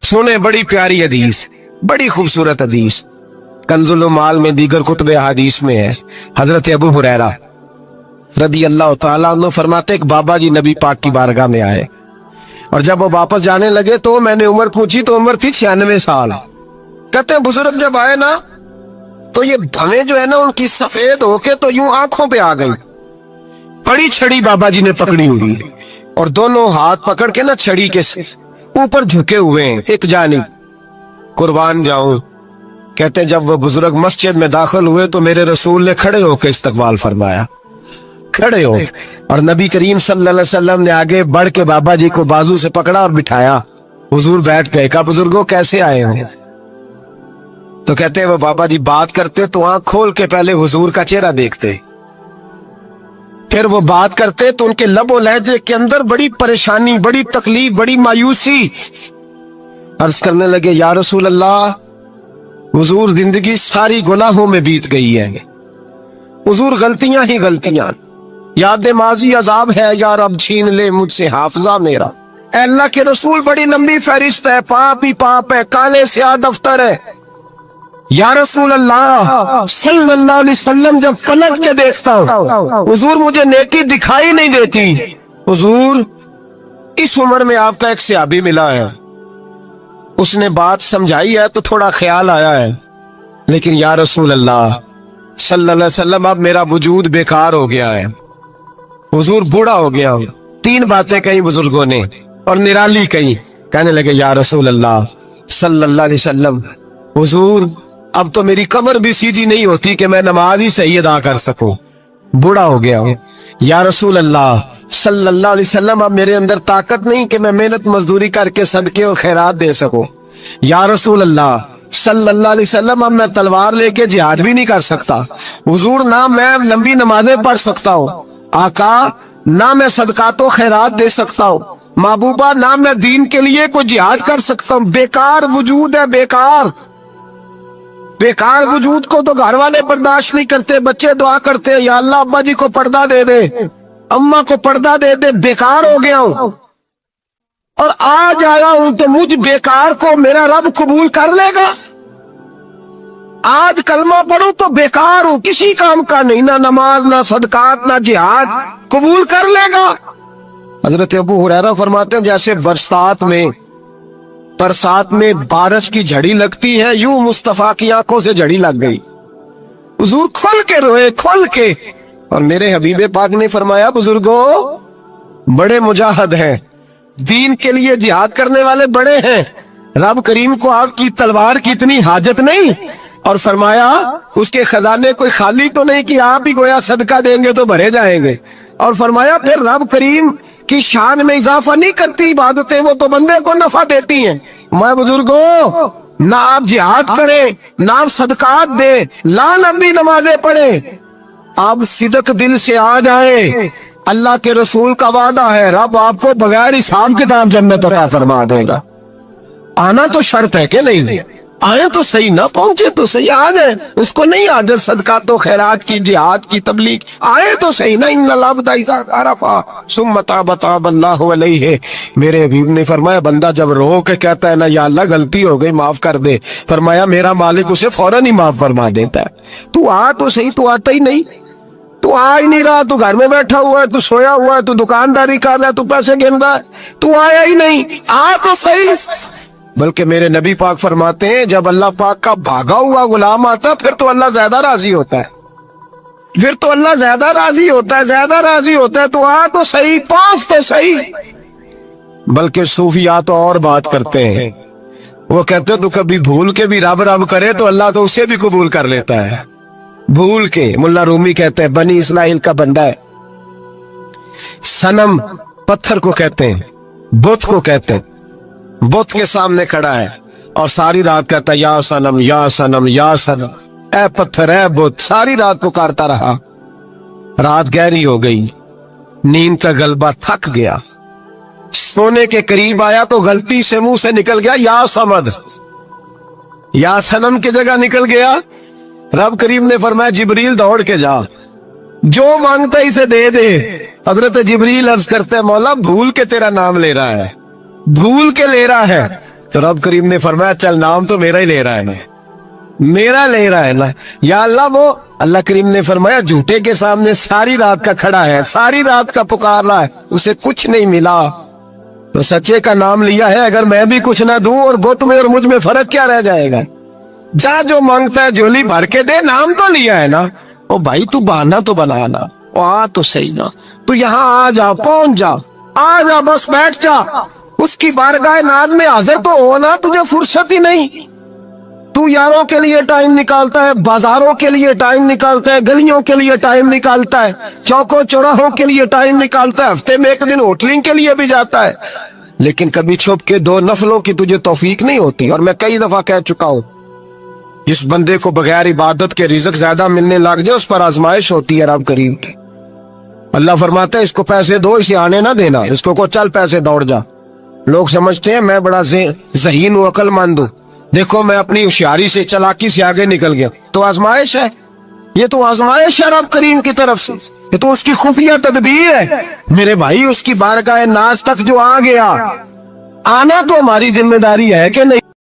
सुने बड़ी प्यारी हदीस, बड़ी खूबसूरत हदीस, कंजुल माल में दीगर कुतुब हदीस में है। हजरत अबू हुरैरा रदी अल्लाह तआला अन्हु फरमाते एक बाबा जी नबी पाक की बारगाह में आए और जब वो वापस जाने लगे तो मैंने उम्र पूछी तो उम्र थी 96 साल। कहते हैं बुजुर्ग जब आए ना तो ये भवें जो है ना उनकी सफेद होके तो यूं आंखों पे आ गई। बड़ी छड़ी बाबा जी ने पकड़ी हुई और दोनों हाथ पकड़ के ना छड़ी के ऊपर झुके हुए हैं एक जानिब। कुर्बान जाऊं, कहते जब वो बुजुर्ग मस्जिद में दाखिल हुए तो मेरे रसूल ने खड़े होकर इस्तकबाल फरमाया, खड़े हो, और नबी करीम सल्लल्लाहु अलैहि वसल्लम ने आगे बढ़ के बाबा जी को बाजू से पकड़ा और बिठाया। हुजूर बैठ गए। कहा बुजुर्गों कैसे आए हो? तो कहते वो बाबा जी बात करते तो आंख खोल के पहले हुजूर का चेहरा देखते, फिर वो बात करते तो उनके लबो लहजे के अंदर बड़ी परेशानी, बड़ी तकलीफ, बड़ी मायूसी। अर्ज करने लगे या रसूल अल्लाह, हुजूर जिंदगी सारी गुनाहों में बीत गई है, हुजूर गलतियां ही गलतियां, याद माजी अजाब है, या रब छीन ले मुझसे हाफजा मेरा। अल्लाह के रसूल बड़ी लंबी फहरिस्त है, पाप ही पाप है, काले स्याह दफ्तर है। या रसूल अल्लाह सल्लल्लाहु अलैहि वसल्लम जब पलट के देखता हूँ हुजूर मुझे नेकी दिखाई नहीं देती। हुजूर इस उम्र में आपका एक सहाबी मिला है, उसने बात समझाई है तो थोड़ा ख्याल आया है, लेकिन या रसूल अल्लाह सल्लल्लाहु अलैहि वसल्लम अब मेरा वजूद बेकार हो गया है, हुजूर बूढ़ा हो गया हूं। 3 बातें कही बुजुर्गों ने और निराली कही। कहने लगे या रसूल अल्लाह सल्लल्लाहु अलैहि वसल्लम, हुजूर अब तो मेरी कमर भी सीधी नहीं होती कि मैं नमाज ही सही अदा कर सकूं, बूढ़ा हो गया हूं। या रसूल अल्लाह सल्लल्लाहु अलैहि वसल्लम अब मेरे अंदर ताकत नहीं कि मैं मेहनत मजदूरी करके सदके और खैरात दे सकूं। या रसूल अल्लाह सल्लल्लाहु अलैहि वसल्लम अब मैं तलवार लेके जिहाद भी नहीं कर सकता। हुजूर ना मैं लंबी नमाजें पढ़ सकता हूँ, आका ना मैं सदकातो खैरात दे सकता हूँ, महबूबा ना मैं दीन के लिए कोई जिहाद कर सकता हूँ। बेकार वजूद है, बेकार बेकार वजूद को तो घर वाले बर्दाश्त नहीं करते, बच्चे दुआ करते हैं या अल्लाह अब्बा जी को पर्दा दे दे, अम्मा को पर्दा दे दे, बेकार हो गया हूं और आज आया हूं तो मुझ बेकार को मेरा रब कबूल कर लेगा। आज कलमा पढ़ूं तो बेकार हूं, किसी काम का नहीं, ना नमाज ना सदकात ना जिहाद, कबूल कर लेगा। हजरत अबू हुरैरा फरमाते हैं जैसे बरसात में बारिश की झड़ी लगती है, यूं मुस्तफा की आंखों से झड़ी लग गई। हुजूर खोल के रोए, खोल के। और मेरे हबीबे पाक ने फरमाया बुजुर्गों बड़े मुजाहिद हैं, दीन के लिए जिहाद करने वाले बड़े हैं, रब करीम को आपकी तलवार की इतनी हाजत नहीं। और फरमाया उसके खजाने कोई खाली तो नहीं कि आप ही गोया सदका देंगे तो भरे जाएंगे। और फरमाया फिर रब करीम की शान में इजाफा नहीं करती इबादतें, वो तो बंदे को नफा देती हैं। मैं बुजुर्गों ना आप जिहाद करें, ना आप सदकात दे, ला लंबी नमाजें पढ़े, आप सिदक दिल से आ जाए, अल्लाह के रसूल का वादा है रब आपको बगैर हिसाब किताब जन्नत अता फरमा देगा। आना तो शर्त है कि नहीं, आए तो सही, ना पहुंचे तो सही, आ गए उसको नहीं आदत सदका तो खैरात की, जिहाद की, तबलीग, आए तो सही ना। मेरे हबीब ने फरमाया बंदा जब रो के कहता है ना या अल्लाह गलती हो गई माफ कर दे, फरमाया मेरा मालिक उसे फौरन ही माफ फरमा देता है। तू आ तो सही, तू आता ही नहीं, तू आ ही नहीं रहा, तू घर में बैठा हुआ है, तू सोया हुआ है, तू दुकानदारी कर रहा है, तू पैसे गिन रहा है, तू आया ही नहीं, आ तो सही। बल्कि मेरे नबी पाक फरमाते हैं जब अल्लाह पाक का भागा हुआ गुलाम आता फिर तो अल्लाह ज्यादा राजी होता है, फिर तो अल्लाह ज्यादा राजी होता है, ज्यादा राजी होता है। तो आ तो सही, पास तो सही। बल्कि सूफिया तो और बात करते हैं, वो कहते हैं तू कभी भूल के भी रब रब करे तो अल्लाह तो उसे भी कबूल कर लेता है, भूल के। मुल्ला रूमी कहते हैं बनी इस्राइल का बंदा है, सनम पत्थर को कहते हैं, बुत को कहते हैं, बुत के सामने खड़ा है और सारी रात कहता है या सनम या सनम या सनम, ए पत्थर ए बुत, सारी रात पुकारता रहा। रात गहरी हो गई, नींद का गलबा थक गया, सोने के करीब आया तो गलती से मुंह से निकल गया या समद, या सनम की जगह निकल गया। रब करीम ने फरमाया जिब्रील दौड़ के जा, जो मांगता इसे दे दे। हजरत जिब्रील अर्ज करते मौला भूल के तेरा नाम ले रहा है, भूल के ले रहा है, تو رب کریم نے فرمایا چل نام تو میرا ہی لے رہا ہے نا، میرا لے رہا ہے نا یا اللہ۔ وہ اللہ کریم نے فرمایا جھوٹے کے سامنے ساری رات کا کھڑا ہے، ساری رات کا پکار رہا ہے، اسے کچھ نہیں ملا، تو سچے کا نام لیا ہے۔ اگر میں بھی کچھ نہ دوں اور بت میں اور مجھ میں فرق کیا رہ جائے گا؟ جا جو مانگتا ہے جھولی بھر کے دے، نام تو لیا ہے نا۔ او بھائی تو بہانا تو بنانا، او آ تو صحیح نا، تو یہاں آ جا، پہنچ جا، آ جا، بس بیٹھ جا، اس کی بارگاہ ناز میں حاضر تو ہونا، تجھے فرصت ہی نہیں۔ تو یاروں کے لیے ٹائم نکالتا ہے، بازاروں کے لیے ٹائم نکالتا ہے، گلیوں کے لیے ٹائم نکالتا ہے، چوکوں چوراہوں کے لیے ٹائم نکالتا ہے، ہفتے میں ایک دن ہوٹلنگ کے لیے بھی جاتا ہے، لیکن کبھی چھپ کے 2 نفلوں کی تجھے توفیق نہیں ہوتی۔ اور میں کئی دفعہ کہہ چکا ہوں، جس بندے کو بغیر عبادت کے رزق زیادہ ملنے لگ جائے اس پر آزمائش ہوتی ہے رب کریم کی۔ اللہ فرماتا ہے اس کو پیسے دو، اسے آنے نہ دینا، اس کو چل پیسے دوڑ جا۔ لوگ سمجھتے ہیں میں بڑا ذہین ہوں، عقل مند ہوں، دیکھو میں اپنی ہوشیاری سے، چلاکی سے آگے نکل گیا، تو آزمائش ہے، یہ تو آزمائش ہے رب کریم کی طرف سے، یہ تو اس کی خفیہ تدبیر ہے۔ میرے بھائی اس کی بارگاہ ناز تک جو آ گیا، آنا تو ہماری ذمہ داری ہے کہ نہیں؟